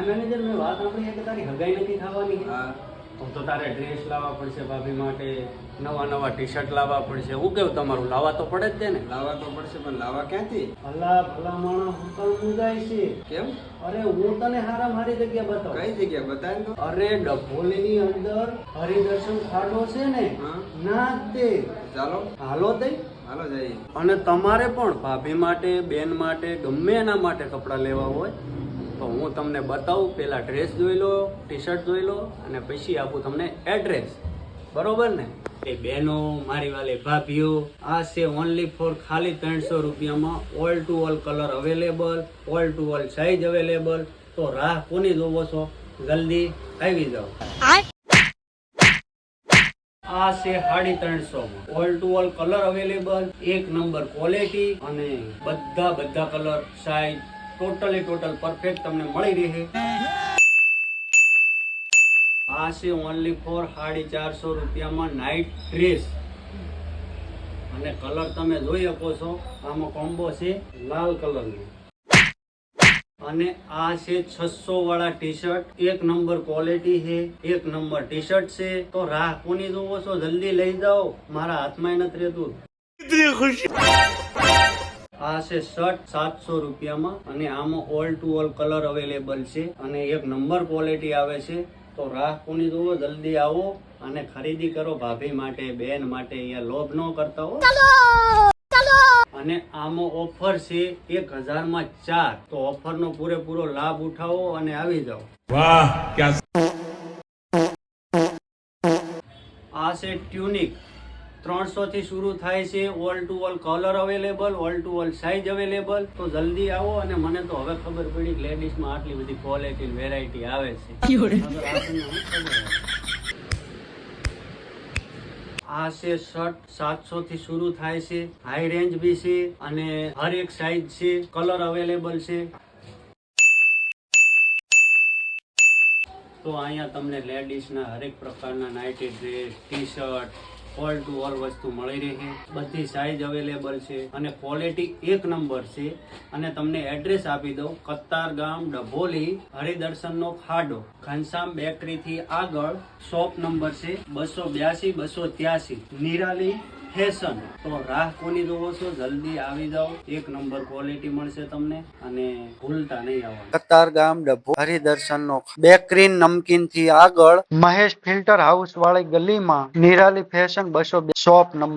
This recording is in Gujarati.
મેનેજર મેં વાત સાંભળી કે તારી હગાઈ નથી થવાની. હા તો તારે ડ્રેસ લાવવા પડશે ભાભી માટે, નવા ટી શર્ટ લાવવા પડશે. હું કેવું તમારું લાવવા તો પડે જ છે ને. લાવવા તો પડશે, પણ લાવવા ક્યાંથી? ભલા ભલા માણસ હું તને મૂંઝાય છે. કેમ? અરે હું તને હારા મારી જગ્યા બતાવું. કઈ જગ્યા બતાય તો? અરે ડભોલીની અંદર હરિદર્શન ખાડો છે ને, હા. ના દે. ચાલો હાલો દે. હાલો જઈએ. અને તમારે પણ ભાભી માટે, બેન માટે, ગમે એના માટે કપડાં લેવા હોય તો હું તમને બતાવું. પહેલા ડ્રેસ જોઈ લો, ટી શર્ટ જોઈ લો, અને પછી આપું તમને એડ્રેસ. બરોબર ને? એ બહેનો, મારી વાલી ભાભીઓ, આ છે ઓનલી ફોર ખાલી 300 રૂપિયામાં all to all colour available, all to all size available. તો રાહ કોની જોવો છો? જલ્દી આવી જાઓ. આ છે 350 માં all to all colour available, એક નંબર ક્વોલિટી, અને બધા કલર સાઇઝ ટોટલ પરફેક્ટ તમને મળી રહે. આ છે ઓનલી ફોર 450 રૂપિયામાં નાઇટ ડ્રેસ, અને કલર તમે જોઈ શકો છો. આમાં કોમ્બો છે લાલ કલરનો. અને આ છે 600 વાળા ટી શર્ટ, એક નંબર ક્વોલિટી છે, એક નંબર ટી શર્ટ છે. તો રાહ કોની જોવો છો? જલ્દી લઈ જાઓ, મારા હાથમાં નથી રહેતું. આ છે શર્ટ 700 રૂપિયામાં, અને આમાં all to all colour available છે, અને એક નંબર ક્વોલિટી આવે છે. તો રાહ કોની જોવો? જલ્દી આવો અને ખરીદી કરો ભાભી માટે, બેન માટે. અહીંયા લોભ ન કરતા હો. અને આમાં ઓફર છે 1000 માં 4. તો ઓફર નો પૂરેપૂરો લાભ ઉઠાવો અને આવી જાઓ. વાહ ક્યા. આ છે ટ્યુનિક, 300 થી શરૂ થાય છે. All to all colour available, all to all size available. તો જલ્દી આવો. અને મને તો હવે ખબર પડી કે લેડીઝમાં આટલી બધી ક્વોલિટી વેરાયટી આવે છે. આ છે શર્ટ, 700 થી શરૂ થાય છે, હાઈ રેન્જ બી છે, અને હર એક સાઇઝ છે, કલર અવેલેબલ છે. તો અહીંયા તમને લેડીઝના હરેક પ્રકારના nightie dress, T shirt, all to all વસ્તુ મળી રહે. બધી સાઇઝ અવેલેબલ છે, અને ક્વોલિટી એક નંબર છે. અને તમને એડ્રેસ આપી દઉં. કતારગામ, ડભોલી, હરિદર્શનનો ખાડો, ઘનશ્યામ બેકરી થી આગળ. શોપ નંબર છે 282 283, નિરાલી ફેશન. તો રાહ કોની જોવો છો? જલ્દી આવી જાઓ. એક નંબર ક્વોલિટી મળશે તમને, અને ભૂલતા નહીં આવવાનું. કતારગામ, ડભો, હરિદર્શનનો બેકરી નમકીન થી આગળ, મહેશ ફિલ્ટર હાઉસ વાળી ગલીમાં, નિરાલી ફેશન 202 શોપ નંબર.